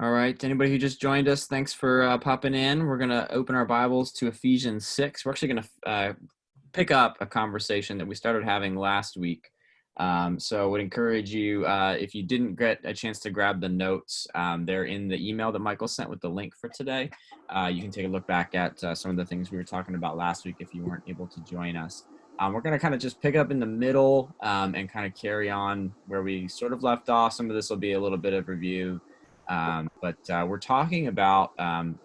All right. Anybody who just joined us, thanks for popping in. We're going to open our Bibles to Ephesians 6. We're actually going to pick up a conversation that we started having last week. So I would encourage you, if you didn't get a chance to grab the notes, they're in the email that Michael sent with the link for today. You can take a look back at some of the things we were talking about last week if you weren't able to join us. We're going to kind of just pick up in the middle and kind of carry on where we sort of left off. Some of this will be a little bit of review. But we're talking about,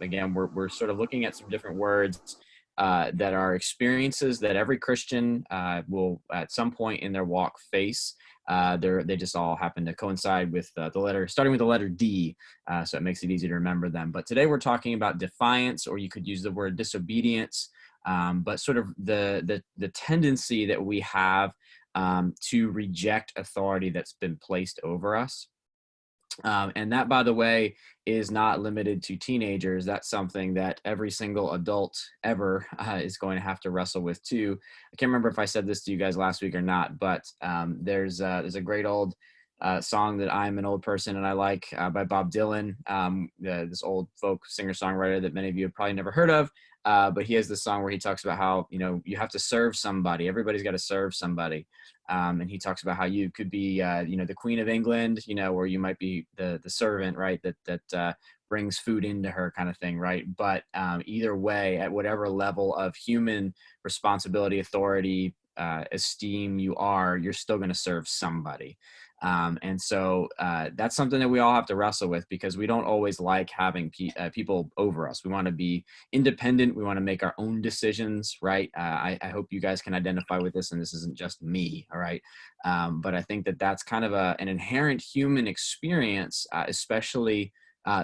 again, we're sort of looking at some different words that are experiences that every Christian will at some point in their walk face. They just all happen to coincide with the letter, starting with the letter D, so it makes it easy to remember them. But today we're talking about defiance, or you could use the word disobedience, but sort of the tendency that we have to reject authority that's been placed over us. And that, by the way, is not limited to teenagers. That's something that every single adult ever is going to have to wrestle with too. I can't remember if I said this to you guys last week or not, but there's a great old song that I'm an old person and I like by Bob Dylan, this old folk singer-songwriter that many of you have probably never heard of. But he has this song where he talks about how, you have to serve somebody. Everybody's got to serve somebody. And he talks about how you could be, the Queen of England, or you might be the servant, right? That brings food into her kind of thing, right? But either way, at whatever level of human responsibility, authority, esteem you're still going to serve somebody. And so that's something that we all have to wrestle with because we don't always like having people over us. We want to be independent. We want to make our own decisions, right? I hope you guys can identify with this, and this isn't just me, all right? But I think that that's kind of an inherent human experience, especially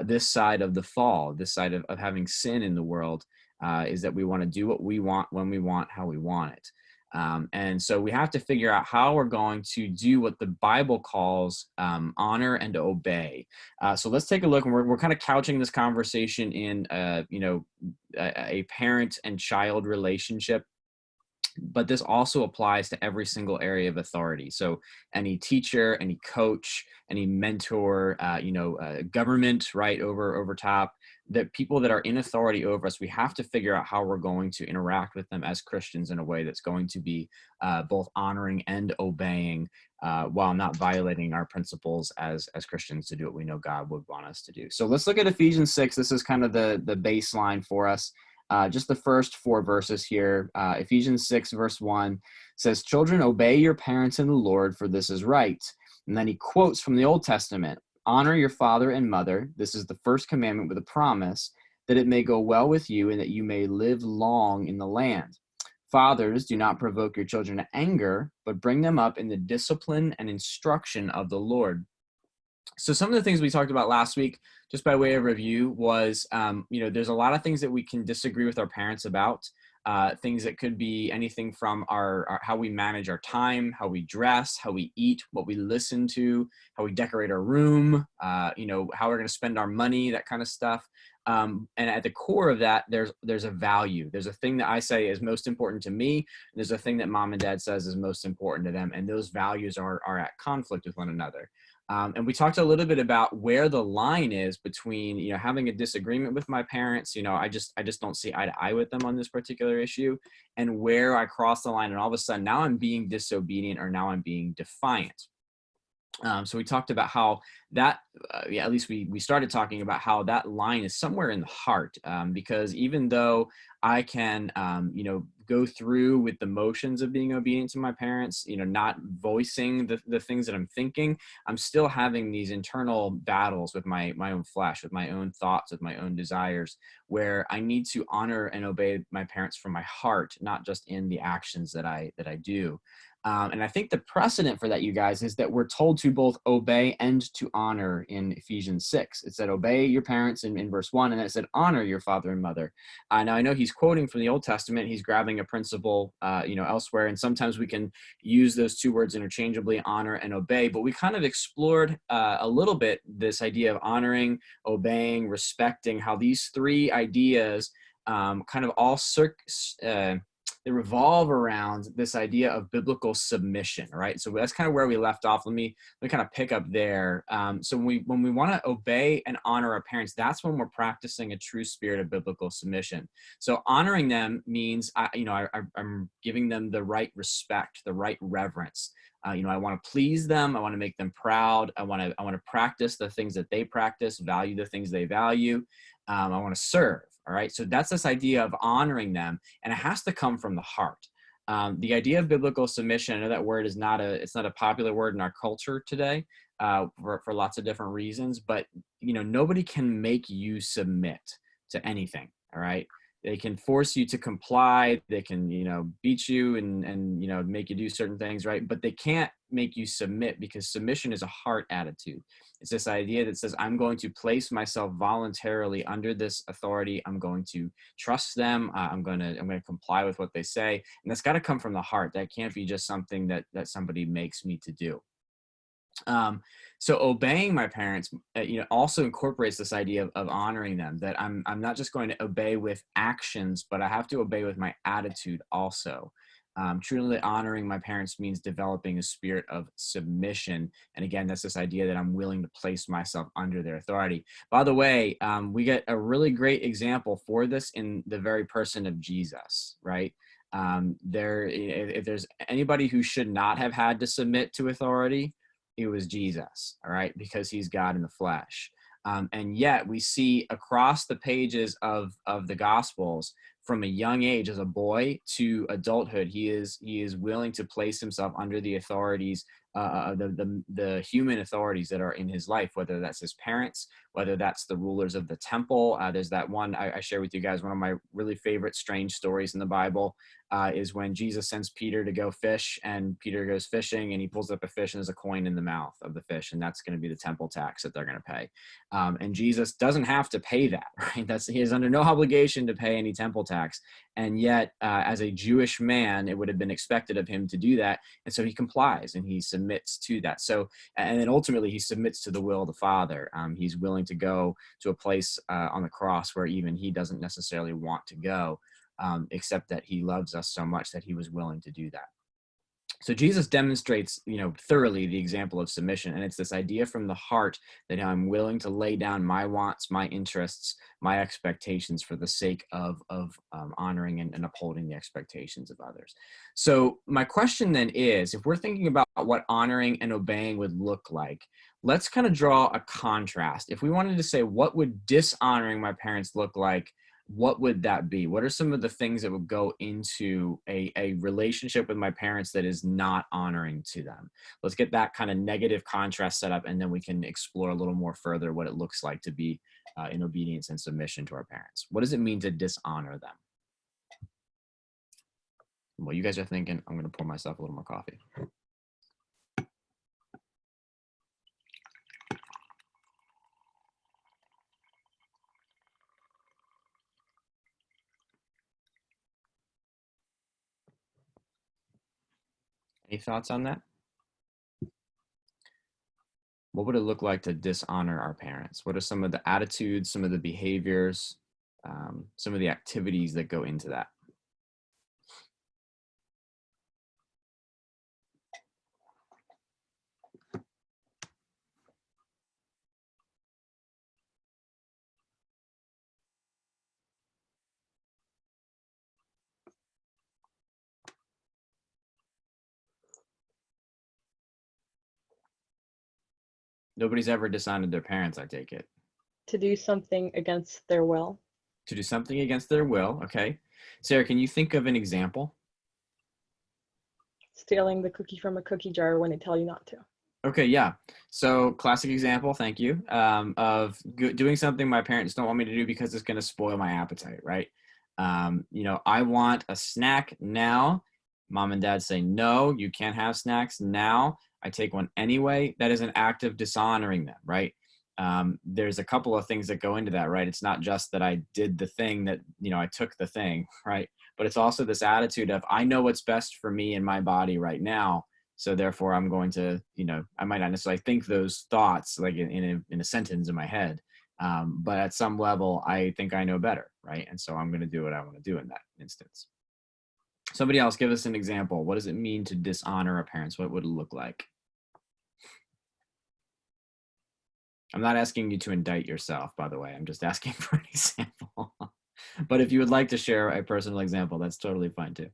this side of the fall, this side of having sin in the world, is that we want to do what we want, when we want, how we want it. And so we have to figure out how we're going to do what the Bible calls honor and obey. So let's take a look, and we're kind of couching this conversation in, a parent and child relationship. But this also applies to every single area of authority. So any teacher, any coach, any mentor, government, right, over top, that people that are in authority over us, we have to figure out how we're going to interact with them as Christians in a way that's going to be both honoring and obeying, while not violating our principles as Christians to do what we know God would want us to do. So let's look at Ephesians 6. This is kind of the baseline for us. Just the first 4 verses here. Ephesians 6 verse 1 says, "Children, obey your parents in the Lord, for this is right." And then he quotes from the Old Testament, "Honor your father and mother. This is the first commandment with a promise, that it may go well with you and that you may live long in the land. Fathers, do not provoke your children to anger, but bring them up in the discipline and instruction of the Lord." So some of the things we talked about last week, just by way of review, was, there's a lot of things that we can disagree with our parents about, things that could be anything from our how we manage our time, how we dress, how we eat, what we listen to, how we decorate our room, how we're going to spend our money, that kind of stuff. And at the core of that, there's a value. There's a thing that I say is most important to me. And there's a thing that mom and dad says is most important to them. And those values are at conflict with one another. And we talked a little bit about where the line is between, having a disagreement with my parents. I just don't see eye to eye with them on this particular issue, and where I cross the line and all of a sudden now I'm being disobedient or now I'm being defiant. So we talked about how that, at least we started talking about how that line is somewhere in the heart, because even though I can, go through with the motions of being obedient to my parents, not voicing the things that I'm thinking, I'm still having these internal battles with my own flesh, with my own thoughts, with my own desires, where I need to honor and obey my parents from my heart, not just in the actions that I do. And I think the precedent for that, you guys, is that we're told to both obey and to honor in Ephesians 6. It said, obey your parents in verse 1, and it said, honor your father and mother. Now, I know he's quoting from the Old Testament. He's grabbing a principle, elsewhere, and sometimes we can use those two words interchangeably, honor and obey, but we kind of explored a little bit this idea of honoring, obeying, respecting, how these three ideas kind of all they revolve around this idea of biblical submission, right? So that's kind of where we left off. Let me kind of pick up there. So when we want to obey and honor our parents, that's when we're practicing a true spirit of biblical submission. So honoring them means, I'm giving them the right respect, the right reverence. I want to please them. I want to make them proud. I want to practice the things that they practice, value the things they value. I want to serve. All right. So that's this idea of honoring them, and it has to come from the heart. The idea of biblical submission, I know that word is not a popular word in our culture today, for lots of different reasons, but nobody can make you submit to anything. All right. They can force you to comply. They can, beat you and make you do certain things, right? But they can't make you submit, because submission is a heart attitude. It's this idea that says, I'm going to place myself voluntarily under this authority. I'm going to trust them. I'm going to comply with what they say. And that's got to come from the heart. That can't be just something that somebody makes me to do. So obeying my parents, also incorporates this idea of honoring them, that I'm not just going to obey with actions, but I have to obey with my attitude also. Truly honoring my parents means developing a spirit of submission. And again, that's this idea that I'm willing to place myself under their authority. By the way, we get a really great example for this in the very person of Jesus, right? If there's anybody who should not have had to submit to authority, it was Jesus, all right, because he's God in the flesh. And yet we see across the pages of the Gospels, from a young age, as a boy to adulthood, he is willing to place himself under the authorities, the human authorities that are in his life, whether that's his parents, whether that's the rulers of the temple. There's that one I share with you guys. One of my really favorite strange stories in the Bible is when Jesus sends Peter to go fish, and Peter goes fishing, and he pulls up a fish, and there's a coin in the mouth of the fish, and that's going to be the temple tax that they're going to pay. And Jesus doesn't have to pay that, right? He is under no obligation to pay any temple tax. And yet, as a Jewish man, it would have been expected of him to do that. And so he complies and he submits to that. So, and then ultimately he submits to the will of the Father. He's willing to go to a place on the cross where even he doesn't necessarily want to go, except that he loves us so much that he was willing to do that. So Jesus demonstrates, thoroughly the example of submission. And it's this idea from the heart that I'm willing to lay down my wants, my interests, my expectations for the sake of honoring and upholding the expectations of others. So my question then is, if we're thinking about what honoring and obeying would look like, let's kind of draw a contrast. If we wanted to say, what would dishonoring my parents look like? What would that be? What are some of the things that would go into a relationship with my parents that is not honoring to them? Let's get that kind of negative contrast set up, and then we can explore a little more further what it looks like to be in obedience and submission to our parents. What does it mean to dishonor them? Well, you guys are thinking, I'm going to pour myself a little more coffee. Any thoughts on that? What would it look like to dishonor our parents? What are some of the attitudes, some of the behaviors, some of the activities that go into that? Nobody's ever dishonored their parents, I take it. To do something against their will. To do something against their will, okay. Sarah, can you think of an example? Stealing the cookie from a cookie jar when they tell you not to. Okay, yeah. So classic example, thank you, of doing something my parents don't want me to do because it's going to spoil my appetite, right? I want a snack now. Mom and dad say, no, you can't have snacks now. I take one anyway. That is an act of dishonoring them, right? There's a couple of things that go into that, right? It's not just that I did the thing that, I took the thing, right? But it's also this attitude of, I know what's best for me and my body right now. So therefore I'm going to, I might not necessarily think those thoughts like in a sentence in my head. But at some level, I think I know better, right? And so I'm going to do what I want to do in that instance. Somebody else, give us an example. What does it mean to dishonor our parents? What would it look like? I'm not asking you to indict yourself, by the way. I'm just asking for an example. But if you would like to share a personal example, that's totally fine too.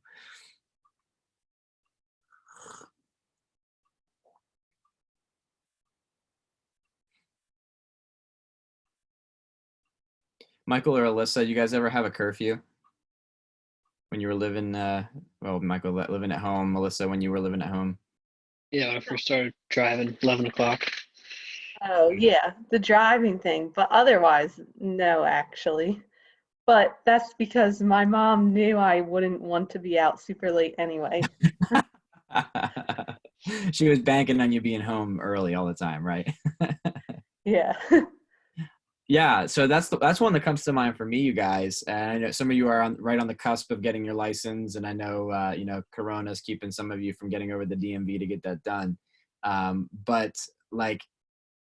Michael or Alyssa, you guys ever have a curfew when you were living, well, Michael living at home, Melissa, when you were living at home? Yeah, when I first started driving, 11 o'clock. Oh, yeah, the driving thing, but otherwise, no, actually. But that's because my mom knew I wouldn't want to be out super late anyway. She was banking on you being home early all the time, right? Yeah. Yeah, so that's one that comes to mind for me, you guys. And I know some of you are right on the cusp of getting your license, and I know Corona's keeping some of you from getting over the DMV to get that done. But like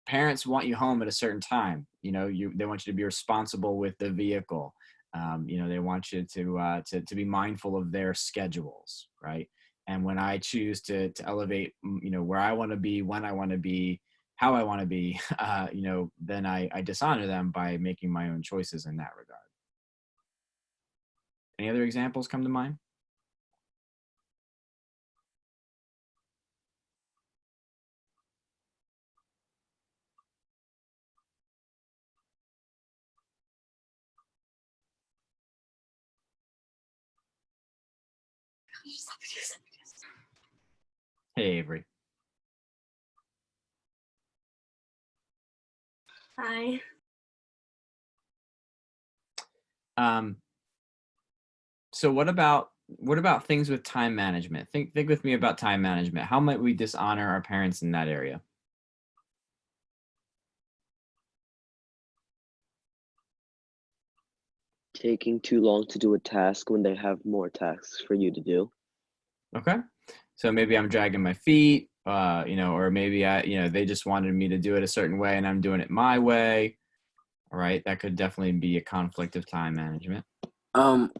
parents want you home at a certain time. They want you to be responsible with the vehicle. They want you to be mindful of their schedules, right? And when I choose to elevate, where I want to be, when I want to be, how I want to be, then I dishonor them by making my own choices in that regard. Any other examples come to mind? Hey, Avery. Hi. So what about things with time management? Think with me about time management. How might we dishonor our parents in that area? Taking too long to do a task when they have more tasks for you to do. Okay. So maybe I'm dragging my feet, or maybe they just wanted me to do it a certain way and I'm doing it my way. All right. That could definitely be a conflict of time management.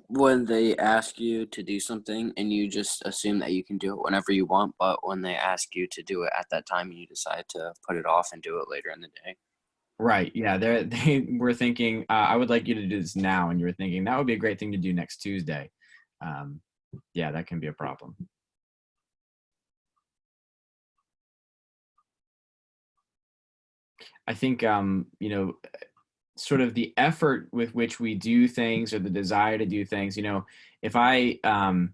When they ask you to do something and you just assume that you can do it whenever you want, but when they ask you to do it at that time, you decide to put it off and do it later in the day. Right. Yeah. They were thinking, I would like you to do this now. And you were thinking that would be a great thing to do next Tuesday. Yeah, that can be a problem. I think, sort of the effort with which we do things or the desire to do things, if I'm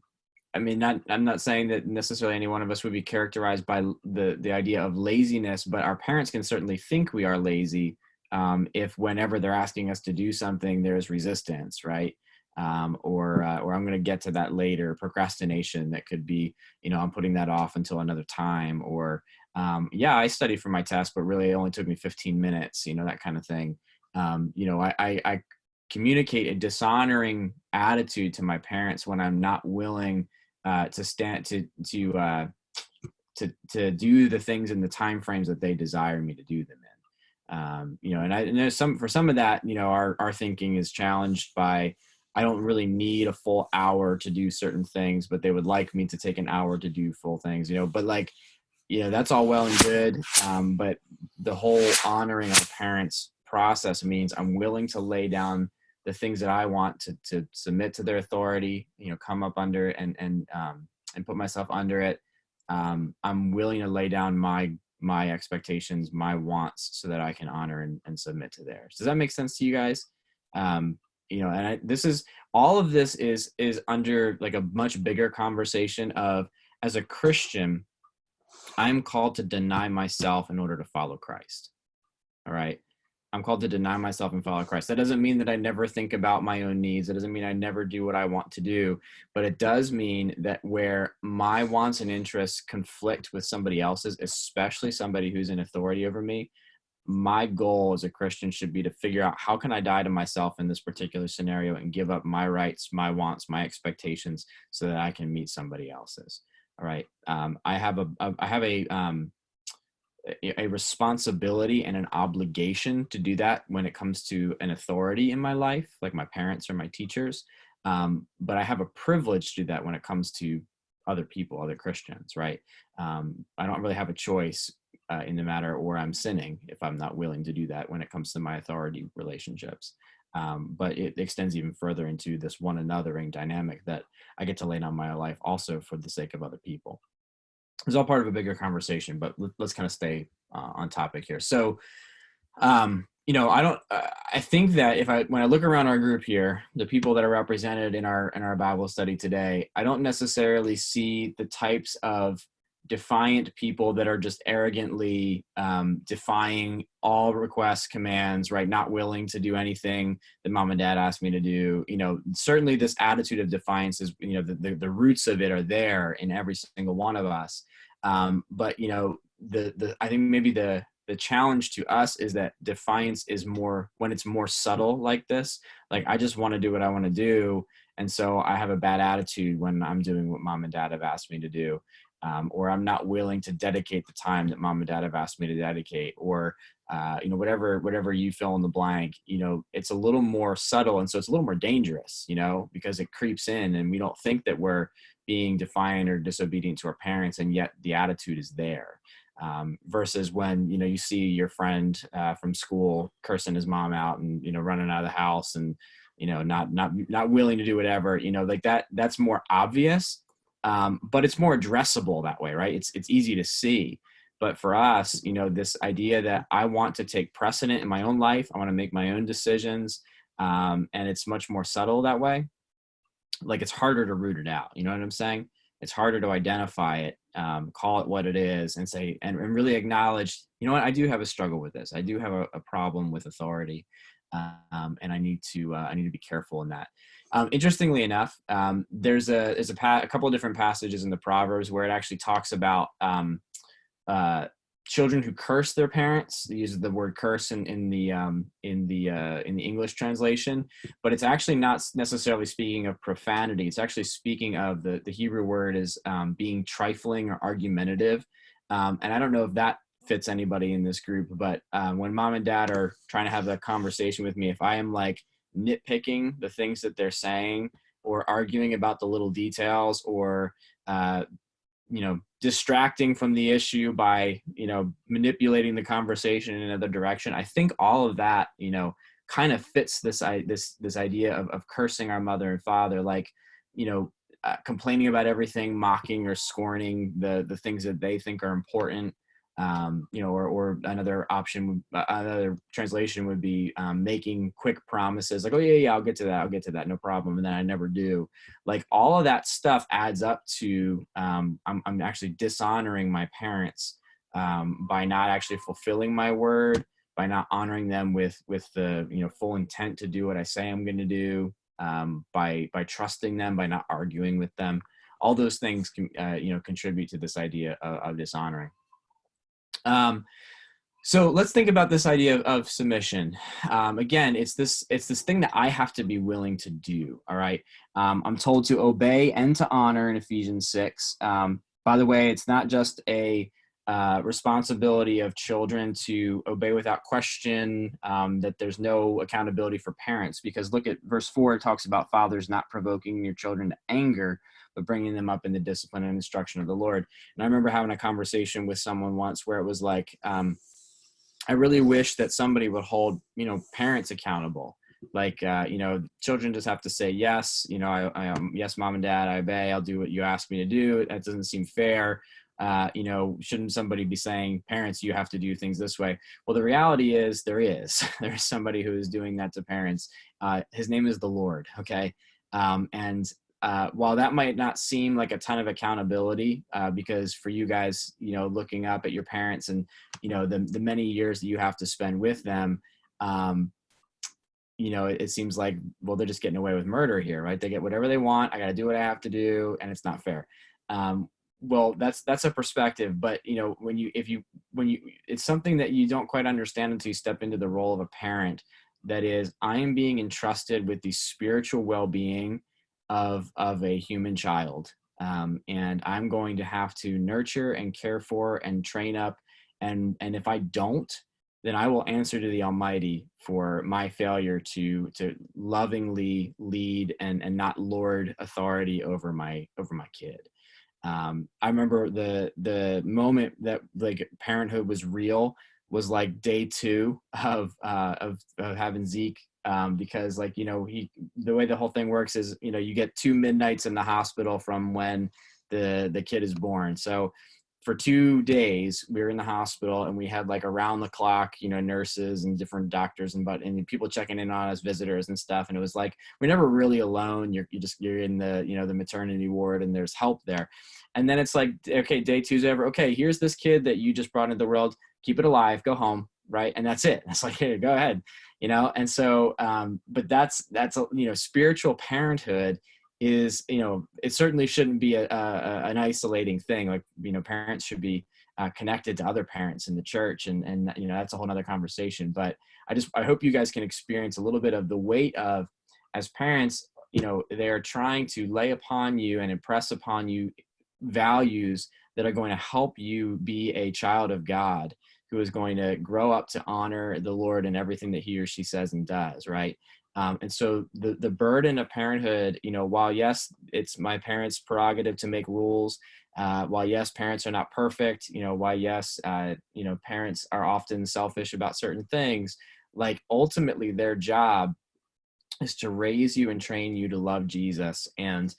not saying that necessarily any one of us would be characterized by the idea of laziness, but our parents can certainly think we are lazy if whenever they're asking us to do something, there's resistance, right? Or I'm going to get to that later. Procrastination that could be, I'm putting that off until another time, or yeah, I studied for my test, but really it only took me 15 minutes, that kind of thing. I communicate a dishonoring attitude to my parents when I'm not willing to stand to do the things in the time frames that they desire me to do them in. And I know for some of that, our thinking is challenged by I don't really need a full hour to do certain things, but they would like me to take an hour to do full things, but like, that's all well and good. But the whole honoring our parents process means I'm willing to lay down the things that I want to submit to their authority, come up under it and put myself under it. I'm willing to lay down my expectations, my wants, so that I can honor and submit to theirs. Does that make sense to you guys? This is all of this is under like a much bigger conversation of, as a Christian, I'm called to deny myself in order to follow Christ. All right. I'm called to deny myself and follow Christ. That doesn't mean that I never think about my own needs. It doesn't mean I never do what I want to do, but it does mean that where my wants and interests conflict with somebody else's, especially somebody who's in authority over me, my goal as a Christian should be to figure out how can I die to myself in this particular scenario and give up my rights, my wants, my expectations so that I can meet somebody else's. All right. I have a responsibility and an obligation to do that when it comes to an authority in my life, like my parents or my teachers. But I have a privilege to do that when it comes to other people, other Christians, right? I don't really have a choice in the matter, or I'm sinning if I'm not willing to do that when it comes to my authority relationships. But it extends even further into this one anothering dynamic that I get to lay down my life also for the sake of other people. It's all part of a bigger conversation, but let's kind of stay on topic here. So, I think that when I look around our group here, the people that are represented in our Bible study today, I don't necessarily see the types of defiant people that are just arrogantly defying all requests, commands, right? Not willing to do anything that mom and dad asked me to do. Certainly this attitude of defiance is, the roots of it are there in every single one of us. But I think maybe the challenge to us is that defiance is more when it's more subtle like this. Like, I just want to do what I want to do. And so I have a bad attitude when I'm doing what mom and dad have asked me to do. Or I'm not willing to dedicate the time that mom and dad have asked me to dedicate, or, whatever you fill in the blank, it's a little more subtle. And so it's a little more dangerous, because it creeps in and we don't think that we're being defiant or disobedient to our parents. And yet the attitude is there. Versus when, you see your friend from school cursing his mom out and, running out of the house and, not willing to do whatever, like that's more obvious. But it's more addressable that way, right? It's easy to see. But for us, this idea that I want to take precedent in my own life, I want to make my own decisions, and it's much more subtle that way. Like, it's harder to root it out. You know what I'm saying? It's harder to identify it, call it what it is, and say, and really acknowledge, what, I do have a struggle with this. I do have a problem with authority, and I need to be careful in that. Interestingly enough, there's a couple of different passages in the Proverbs where it actually talks about children who curse their parents. They use the word curse in the English translation, but it's actually not necessarily speaking of profanity. It's actually speaking of the Hebrew word is being trifling or argumentative. And I don't know if that fits anybody in this group, but when mom and dad are trying to have that conversation with me, if I am like nitpicking the things that they're saying or arguing about the little details, or distracting from the issue by manipulating the conversation in another direction, I think all of that kind of fits this idea of cursing our mother and father, like complaining about everything, mocking or scorning the things that they think are important. Or another option, another translation would be making quick promises, like, oh yeah, I'll get to that, no problem, and then I never do. Like, all of that stuff adds up to I'm actually dishonoring my parents by not actually fulfilling my word, by not honoring them with the full intent to do what I say I'm going to do, by trusting them, by not arguing with them. All those things can contribute to this idea of dishonoring. So let's think about this idea of submission. Again, it's this thing that I have to be willing to do. All right. I'm told to obey and to honor in Ephesians 6. By the way, it's not just a responsibility of children to obey without question, that there's no accountability for parents, because look at verse 4. It talks about fathers not provoking your children to anger, but bringing them up in the discipline and instruction of the Lord. And I remember having a conversation with someone once where it was like, I really wish that somebody would hold, parents accountable. Like, children just have to say, yes, yes, mom and dad, I obey. I'll do what you ask me to do. That doesn't seem fair. Shouldn't somebody be saying, parents, you have to do things this way? Well, the reality is there's somebody who is doing that to parents. His name is the Lord. Okay. While that might not seem like a ton of accountability, because for you guys, looking up at your parents and, the many years that you have to spend with them, it seems like, well, they're just getting away with murder here, right? They get whatever they want. I got to do what I have to do, and it's not fair. Well, that's a perspective, but it's something that you don't quite understand until you step into the role of a parent. That is, I am being entrusted with the spiritual well-being of a human child, and I'm going to have to nurture and care for and train up, and if I don't, then I will answer to the Almighty for my failure to lovingly lead and not lord authority over my kid. I remember the moment that like parenthood was real was like day 2 of having Zeke, because like, you know, the way the whole thing works is, you know, you get 2 midnights in the hospital from when the kid is born. So for 2 days we were in the hospital, and we had like around the clock, you know, nurses and different doctors and people checking in on us, visitors and stuff. And it was like, we're never really alone. You're in the, you know, the maternity ward, and there's help there. And then it's like, okay, day 2's over. Okay, here's this kid that you just brought into the world. Keep it alive, go home. Right. And that's it. It's like, hey, go ahead. You know? And so, but that's, you know, spiritual parenthood is, you know, it certainly shouldn't be an isolating thing. Like, you know, parents should be connected to other parents in the church, and you know, that's a whole nother conversation. But I hope you guys can experience a little bit of the weight of, as parents, you know, they're trying to lay upon you and impress upon you values that are going to help you be a child of God who is going to grow up to honor the Lord in everything that he or she says and does, right? And so the burden of parenthood, you know, while yes, it's my parents' prerogative to make rules, while yes, parents are not perfect, you know, while yes, you know, parents are often selfish about certain things, like ultimately their job is to raise you and train you to love Jesus. And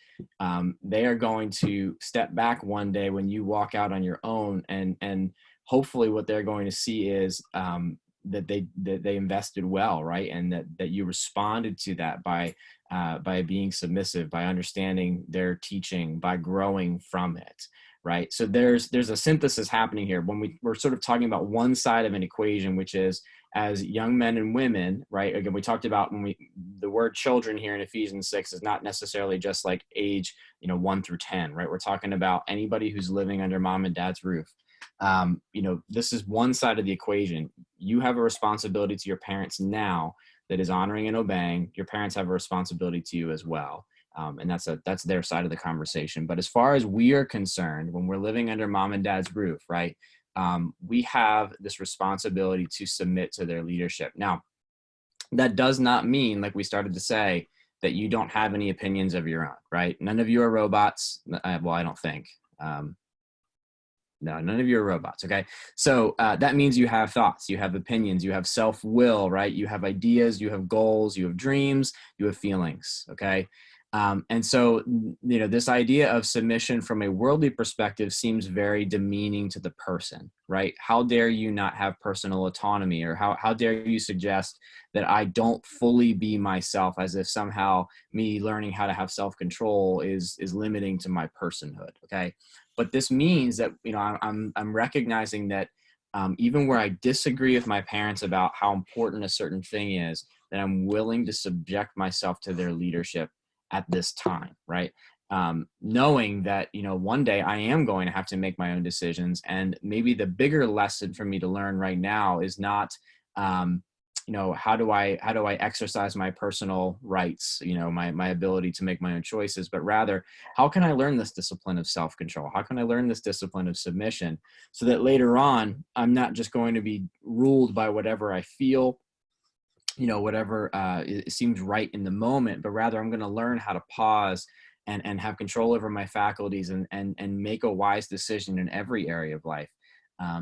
they are going to step back one day when you walk out on your own, and hopefully what they're going to see is that they invested well, right? And that you responded to that by being submissive, by understanding their teaching, by growing from it, right? So there's a synthesis happening here when we're sort of talking about one side of an equation, which is as young men and women, right? Again, we talked about the word children here in Ephesians 6 is not necessarily just like age, you know, 1 through 10, right? We're talking about anybody who's living under mom and dad's roof. You know, this is one side of the equation. You have a responsibility to your parents now that is honoring and obeying. Your parents have a responsibility to you as well. And that's their side of the conversation. But as far as we are concerned, when we're living under mom and dad's roof, right? We have this responsibility to submit to their leadership. Now, that does not mean, like we started to say, that you don't have any opinions of your own, right? None of you are robots. Well, I don't think. No, none of you are robots, okay? So that means you have thoughts, you have opinions, you have self-will, right? You have ideas, you have goals, you have dreams, you have feelings, okay? And so, you know, this idea of submission from a worldly perspective seems very demeaning to the person, right? How dare you not have personal autonomy, or how dare you suggest that I don't fully be myself, as if somehow me learning how to have self-control is limiting to my personhood, okay? But this means that, you know, I'm recognizing that even where I disagree with my parents about how important a certain thing is, that I'm willing to subject myself to their leadership at this time, right? Knowing that, you know, one day I am going to have to make my own decisions. And maybe the bigger lesson for me to learn right now is not, you know, how do I exercise my personal rights, you know, my ability to make my own choices, but rather, how can I learn this discipline of self-control? How can I learn this discipline of submission so that later on, I'm not just going to be ruled by whatever I feel, you know, whatever it seems right in the moment, but rather I'm going to learn how to pause and have control over my faculties and make a wise decision in every area of life.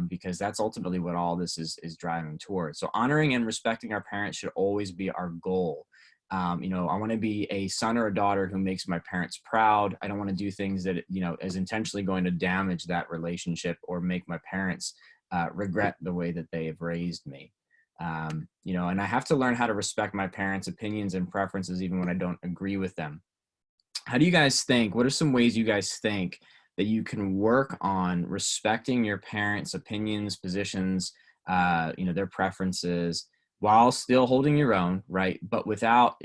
Because that's ultimately what all this is driving towards. So honoring and respecting our parents should always be our goal. You know, I want to be a son or a daughter who makes my parents proud. I don't want to do things that, you know, is intentionally going to damage that relationship or make my parents regret the way that they have raised me. You know, and I have to learn how to respect my parents' opinions and preferences, even when I don't agree with them. How do you guys think? What are some ways you guys think that you can work on respecting your parents' opinions, positions, you know, their preferences, while still holding your own, right? But without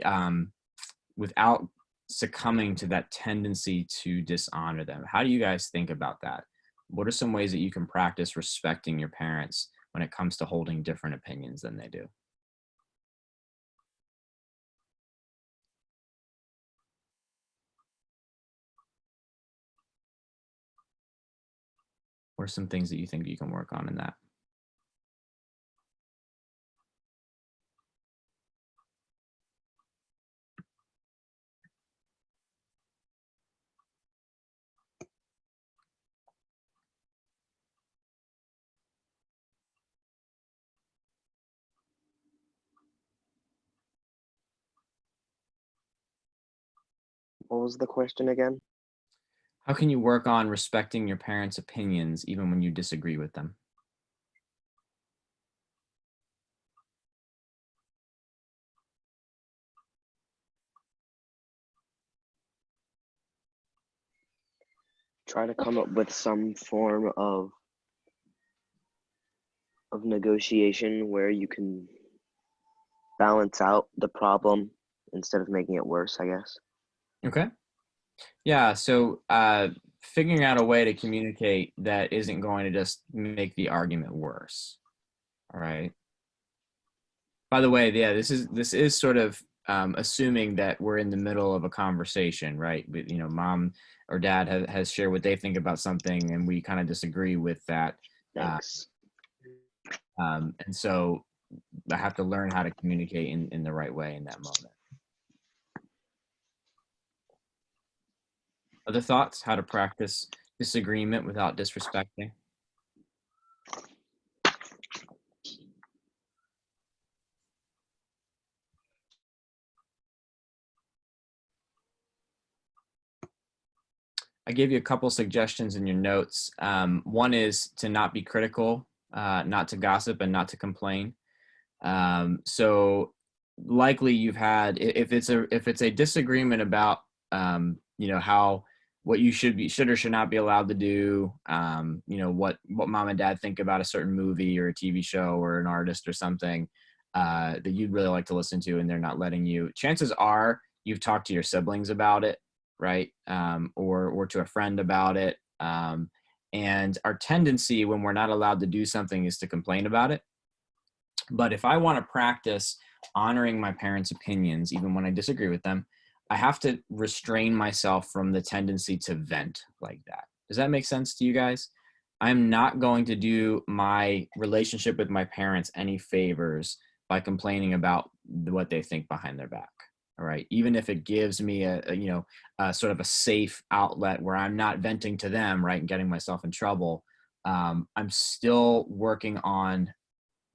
succumbing to that tendency to dishonor them. How do you guys think about that? What are some ways that you can practice respecting your parents when it comes to holding different opinions than they do? What are some things that you think you can work on in that? What was the question again? How can you work on respecting your parents' opinions even when you disagree with them? Try to come up with some form of negotiation where you can balance out the problem instead of making it worse, I guess. Okay. Yeah. So figuring out a way to communicate that isn't going to just make the argument worse. All right. By the way, yeah, this is sort of assuming that we're in the middle of a conversation, right? But, mom or dad has shared what they think about something, and we kind of disagree with that. Thanks. And so I have to learn how to communicate in the right way in that moment. Other thoughts? How to practice disagreement without disrespecting? I gave you a couple suggestions in your notes. One is to not be critical, not to gossip, and not to complain. So likely you've had, if it's a disagreement about how what you should or should not be allowed to do, what mom and dad think about a certain movie or a TV show or an artist or something that you'd really like to listen to, and they're not letting you. Chances are you've talked to your siblings about it, right? Or to a friend about it. And our tendency when we're not allowed to do something is to complain about it. But if I want to practice honoring my parents' opinions, even when I disagree with them, I have to restrain myself from the tendency to vent like that. Does that make sense to you guys? I'm not going to do my relationship with my parents any favors by complaining about what they think behind their back. All right. Even if it gives me a sort of a safe outlet where I'm not venting to them, right, and getting myself in trouble. I'm still working on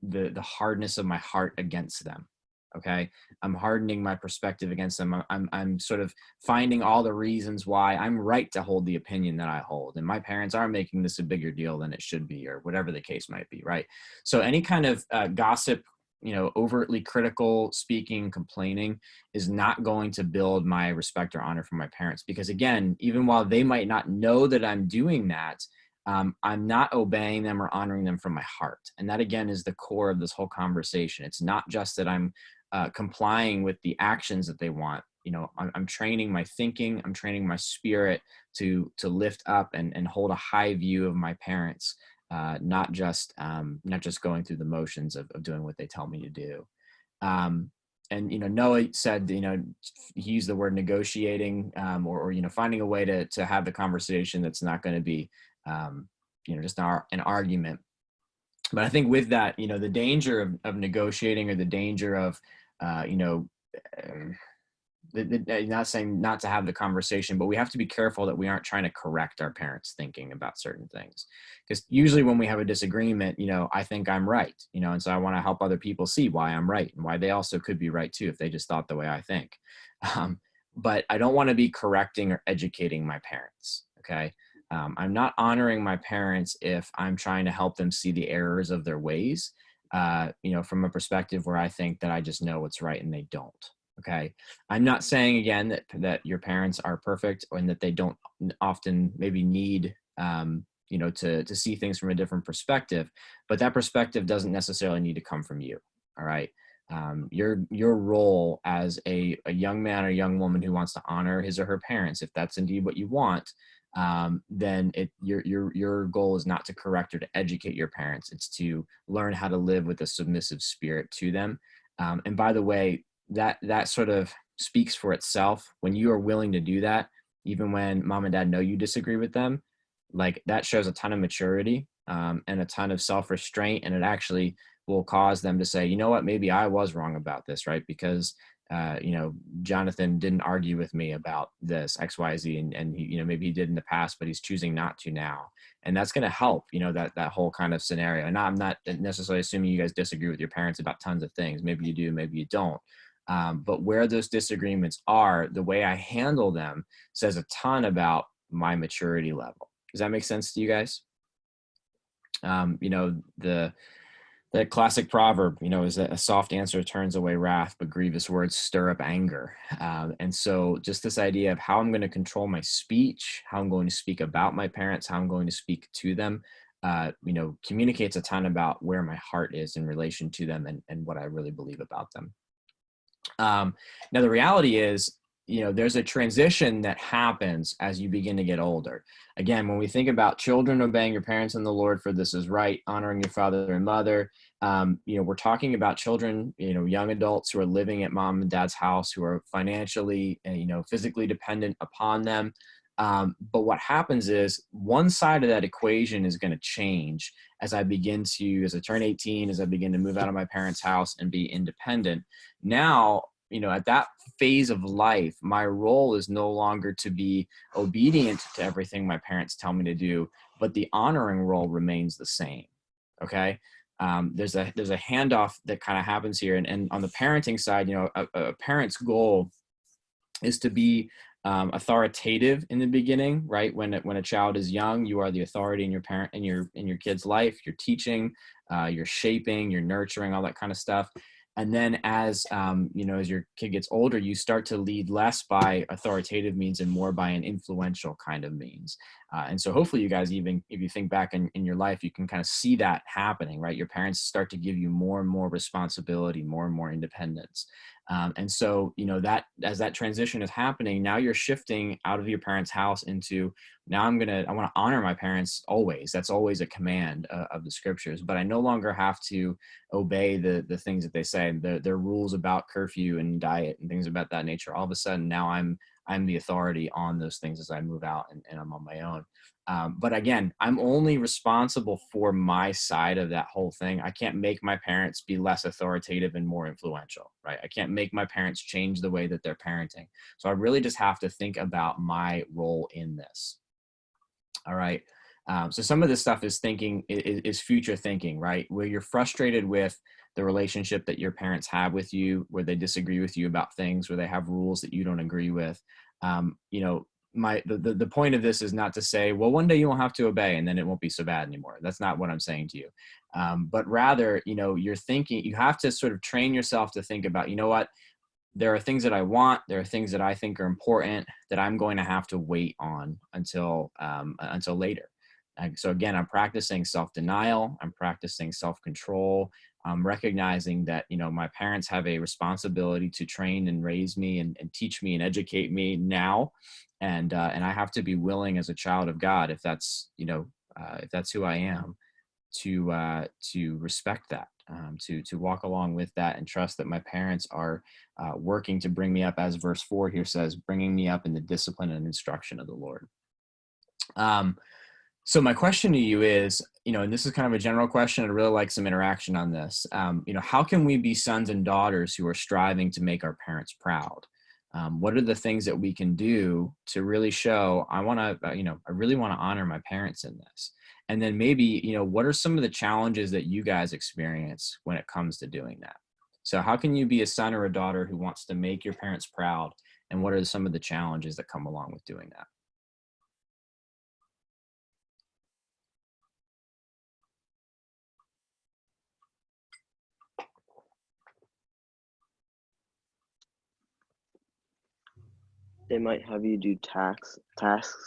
the hardness of my heart against them. Okay. I'm hardening my perspective against them. I'm sort of finding all the reasons why I'm right to hold the opinion that I hold. And my parents are making this a bigger deal than it should be, or whatever the case might be. Right. So any kind of gossip, overtly critical speaking, complaining is not going to build my respect or honor for my parents. Because again, even while they might not know that I'm doing that, I'm not obeying them or honoring them from my heart. And that, again, is the core of this whole conversation. It's not just that I'm complying with the actions that they want. I'm training my thinking, I'm training my spirit to lift up and hold a high view of my parents, not just going through the motions of doing what they tell me to do. And Noah said, he used the word negotiating, or finding a way to have the conversation that's not going to be just an argument. But I think with that, the danger of negotiating, or the danger of not saying not to have the conversation, but we have to be careful that we aren't trying to correct our parents' thinking about certain things. Because usually when we have a disagreement, I think I'm right, and so I want to help other people see why I'm right and why they also could be right too if they just thought the way I think. But I don't want to be correcting or educating my parents. Okay. I'm not honoring my parents if I'm trying to help them see the errors of their ways, from a perspective where I think that I just know what's right and they don't. Okay. I'm not saying again that your parents are perfect, and that they don't often maybe need, to see things from a different perspective, but that perspective doesn't necessarily need to come from you. All right. Your role as a young man or young woman who wants to honor his or her parents, if that's indeed what you want, then your goal is not to correct or to educate your parents. It's to learn how to live with a submissive spirit to them. And by the way, that sort of speaks for itself. When you are willing to do that, even when mom and dad know you disagree with them, like that shows a ton of maturity, and a ton of self-restraint. And it actually will cause them to say, you know what, maybe I was wrong about this, right? Because Jonathan didn't argue with me about this XYZ, and he, maybe he did in the past, but he's choosing not to now. And that's going to help, that whole kind of scenario. And I'm not necessarily assuming you guys disagree with your parents about tons of things. Maybe you do, maybe you don't. But where those disagreements are, the way I handle them says a ton about my maturity level. Does that make sense to you guys? You know, the classic proverb, you know, is that a soft answer turns away wrath, but grievous words stir up anger. And so just this idea of how I'm going to control my speech, how I'm going to speak about my parents, how I'm going to speak to them, you know, communicates a ton about where my heart is in relation to them and what I really believe about them. Now, the reality is, you know, there's a transition that happens as you begin to get older. Again, when we think about children obeying your parents in the Lord, for this is right, honoring your father and mother, you know, we're talking about children, you know, young adults who are living at mom and dad's house, who are financially, you know, physically dependent upon them. But what happens is one side of that equation is going to change as I turn 18, as I begin to move out of my parents' house and be independent. Now, you know, at that phase of life, my role is no longer to be obedient to everything my parents tell me to do, but the honoring role remains the same. Okay. There's a handoff that kind of happens here. And on the parenting side, you know, a parent's goal is to be authoritative in the beginning, right? When a child is young, you are the authority in your parent in your kid's life. You're teaching, you're shaping, you're nurturing, all that kind of stuff. And then as you know, as your kid gets older, you start to lead less by authoritative means and more by an influential kind of means. And so hopefully you guys, even if you think back in your life, you can kind of see that happening, right? Your parents start to give you more and more responsibility, more and more independence. And so, you know, that as that transition is happening, now you're shifting out of your parents' house into, now I want to honor my parents always. That's always a command of the scriptures, but I no longer have to obey the things that they say, their rules about curfew and diet and things about that nature. All of a sudden now I'm the authority on those things as I move out and I'm on my own. But again, I'm only responsible for my side of that whole thing. I can't make my parents be less authoritative and more influential, right? I can't make my parents change the way that they're parenting. So I really just have to think about my role in this. All right. So some of this stuff is future thinking, right? Where you're frustrated with the relationship that your parents have with you, where they disagree with you about things, where they have rules that you don't agree with. You know, the point of this is not to say, well, one day you won't have to obey and then it won't be so bad anymore. That's not what I'm saying to you. But rather, you know, you have to sort of train yourself to think about, you know what, there are things that I want, there are things that I think are important that I'm going to have to wait on until later. So again, I'm practicing self-denial, I'm practicing self-control. I'm recognizing that, you know, my parents have a responsibility to train and raise me and teach me and educate me now. And I have to be willing as a child of God, if that's, you know, if that's who I am, to respect that, to walk along with that and trust that my parents are working to bring me up, as verse 4 here says, bringing me up in the discipline and instruction of the Lord. So my question to you is, you know, and this is kind of a general question, I'd really like some interaction on this. You know, how can we be sons and daughters who are striving to make our parents proud? What are the things that we can do to really show, I really want to honor my parents in this? And then maybe, you know, what are some of the challenges that you guys experience when it comes to doing that? So how can you be a son or a daughter who wants to make your parents proud? And what are some of the challenges that come along with doing that? They might have you do tasks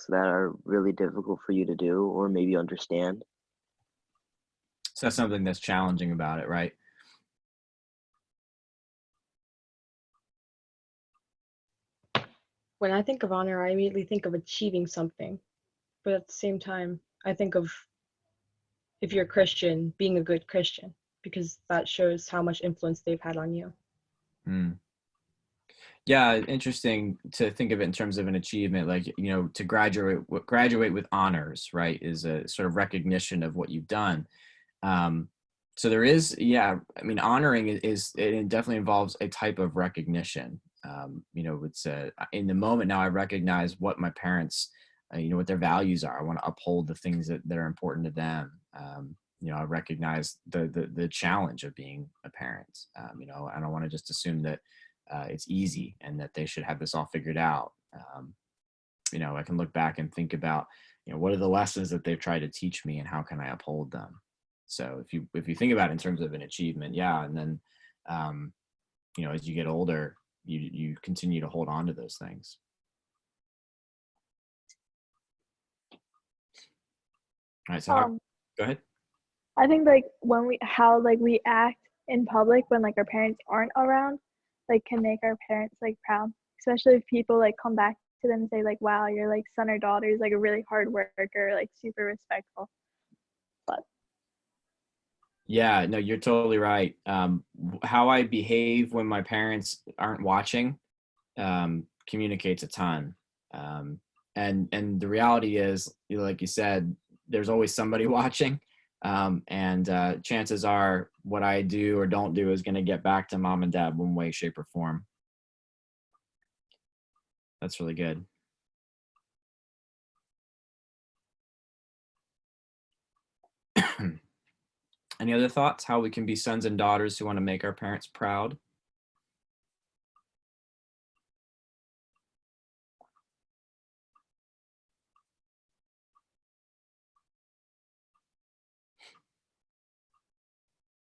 that are really difficult for you to do or maybe understand. So that's something that's challenging about it, right? When I think of honor, I immediately think of achieving something. But at the same time, I think of, if you're a Christian, being a good Christian, because that shows how much influence they've had on you. Mm. Yeah, interesting to think of it in terms of an achievement, like, you know, to graduate with honors, right, is a sort of recognition of what you've done. So there is, yeah, I mean, honoring it definitely involves a type of recognition. You know, it's in the moment now I recognize what my parents, you know, what their values are. I want to uphold the things that are important to them. You know, I recognize the challenge of being a parent. You know, I don't want to just assume that it's easy and that they should have this all figured out. I can look back and think about, what are the lessons that they've tried to teach me and how can I uphold them? So if you think about it in terms of an achievement, yeah. And then, as you get older, you continue to hold on to those things. All right. So go ahead. I think like how we act in public when like our parents aren't around, like can make our parents like proud, especially if people like come back to them and say like, wow, your like son or daughter is like a really hard worker, like super respectful. But yeah, no, you're totally right. How I behave when my parents aren't watching communicates a ton. And the reality is, like you said, there's always somebody watching. And chances are what I do or don't do is going to get back to mom and dad one way, shape, or form. That's really good. Any other thoughts? How we can be sons and daughters who want to make our parents proud?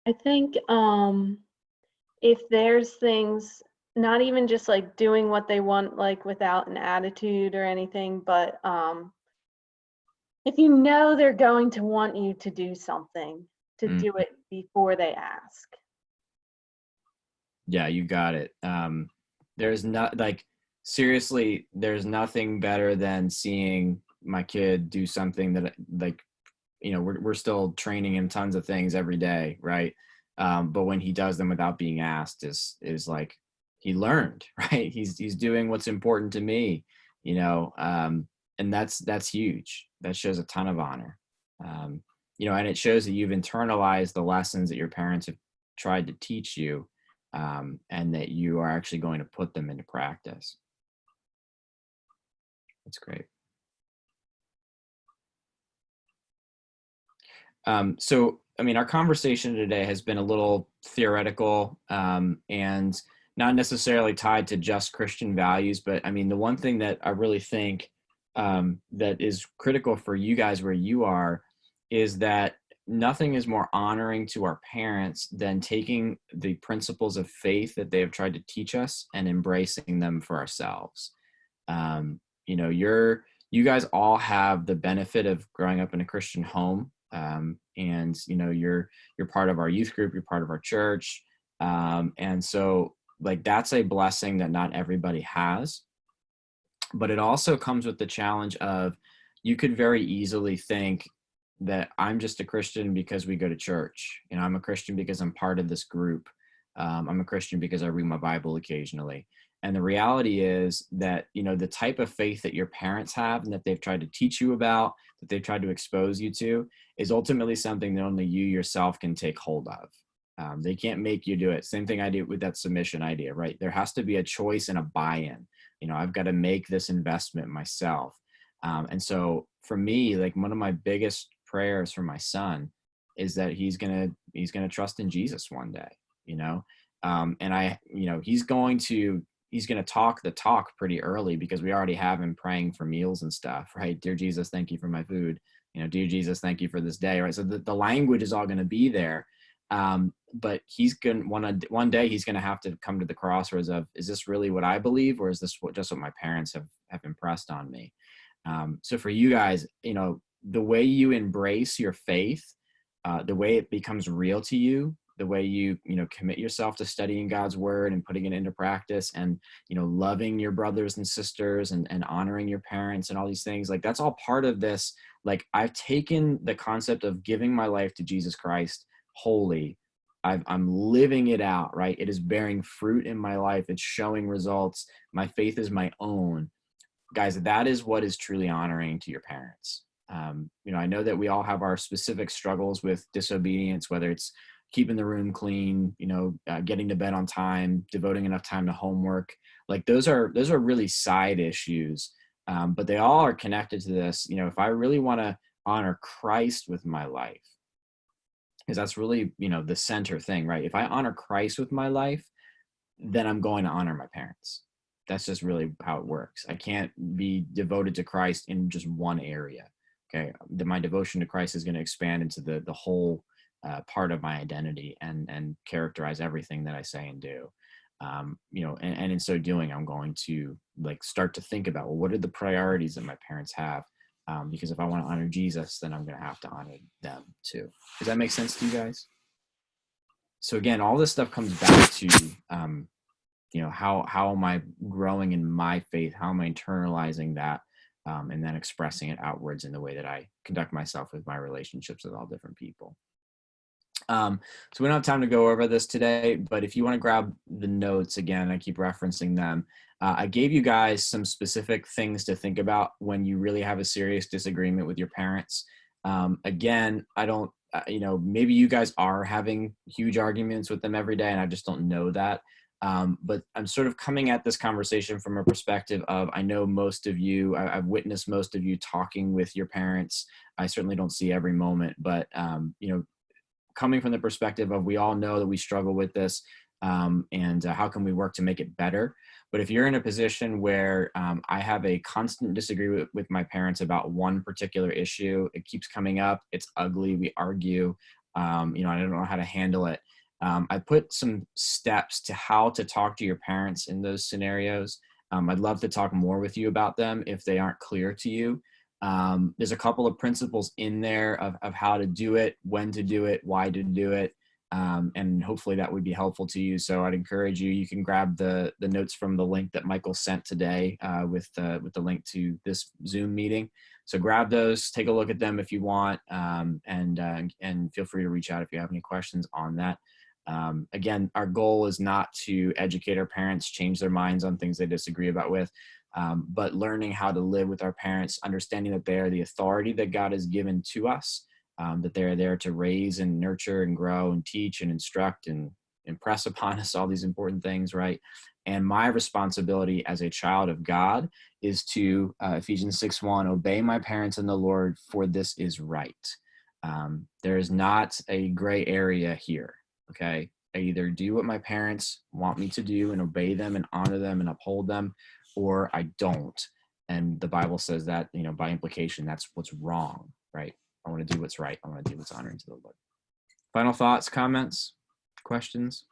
I think if there's things, not even just like doing what they want, like without an attitude or anything, but if you know they're going to want you to do something, to do it before they ask. Yeah, you got it. There's not seriously, there's nothing better than seeing my kid do something that we're still training him tons of things every day, right? But when he does them without being asked is like he learned, right? He's doing what's important to me, and that's huge. That shows a ton of honor, and it shows that you've internalized the lessons that your parents have tried to teach you, and that you are actually going to put them into practice. That's great. So, our conversation today has been a little theoretical, and not necessarily tied to just Christian values, but the one thing that I really think that is critical for you guys where you are is that nothing is more honoring to our parents than taking the principles of faith that they have tried to teach us and embracing them for ourselves. You guys all have the benefit of growing up in a Christian home. And you're part of our youth group, you're part of our church. And so that's a blessing that not everybody has, but it also comes with the challenge of, you could very easily think that I'm just a Christian because we go to church. I'm a Christian because I'm part of this group. I'm a Christian because I read my Bible occasionally. And the reality is that, the type of faith that your parents have and that they've tried to teach you about, that they've tried to expose you to, is ultimately something that only you yourself can take hold of. They can't make you do it. Same thing I do with that submission idea, right? There has to be a choice and a buy-in. I've got to make this investment myself. And so for me, one of my biggest prayers for my son is that he's gonna trust in Jesus one day, and he's going to talk the talk pretty early, because we already have him praying for meals and stuff, right? Dear Jesus, thank you for my food. Dear Jesus, thank you for this day, right? So the language is all going to be there. But he's going to, one day he's going to have to come to the crossroads of, is this really what I believe? Or is this just what my parents have impressed on me? So for you guys, the way you embrace your faith, the way it becomes real to you, the way you commit yourself to studying God's word and putting it into practice, and loving your brothers and sisters and honoring your parents and all these things, that's all part of this. I've taken the concept of giving my life to Jesus Christ wholly. I'm living it out, right? It is bearing fruit in my life. It's showing results. My faith is my own. Guys, that is what is truly honoring to your parents. I know that we all have our specific struggles with disobedience, whether it's keeping the room clean, getting to bed on time, devoting enough time to homework. Those are really side issues, but they all are connected to this. If I really want to honor Christ with my life, because that's really, the center thing, right? If I honor Christ with my life, then I'm going to honor my parents. That's just really how it works. I can't be devoted to Christ in just one area. Okay, my devotion to Christ is going to expand into the whole part of my identity and characterize everything that I say and do. And in so doing, I'm going to like start to think about, well, what are the priorities that my parents have? Because if I want to honor Jesus, then I'm going to have to honor them too. Does that make sense to you guys? So again, all this stuff comes back to, how am I growing in my faith? How am I internalizing that? And then expressing it outwards in the way that I conduct myself with my relationships with all different people. So we don't have time to go over this today, but if you want to grab the notes again, I keep referencing them. I gave you guys some specific things to think about when you really have a serious disagreement with your parents. Again, I don't, maybe you guys are having huge arguments with them every day and I just don't know that. But I'm sort of coming at this conversation from a perspective of, I know most of you, I've witnessed most of you talking with your parents. I certainly don't see every moment, but, coming from the perspective of, we all know that we struggle with this, and how can we work to make it better? But if you're in a position where I have a constant disagreement with my parents about one particular issue, it keeps coming up, it's ugly, we argue, I don't know how to handle it. I put some steps to how to talk to your parents in those scenarios. I'd love to talk more with you about them if they aren't clear to you. There's a couple of principles in there of how to do it, when to do it, why to do it, and hopefully that would be helpful to you. So I'd encourage you, you can grab the notes from the link that Michael sent today with the link to this Zoom meeting. So grab those, take a look at them if you want, and feel free to reach out if you have any questions on that. Again, our goal is not to educate our parents, change their minds on things they disagree about with, but learning how to live with our parents, understanding that they are the authority that God has given to us, that they're there to raise and nurture and grow and teach and instruct and impress upon us all these important things, right? And my responsibility as a child of God is to, Ephesians 6:1, obey my parents in the Lord, for this is right. There is not a gray area here. Okay, I either do what my parents want me to do and obey them and honor them and uphold them, or I don't. And the Bible says that, by implication, that's what's wrong, right? I want to do what's right. I want to do what's honoring to the Lord. Final thoughts, comments, questions?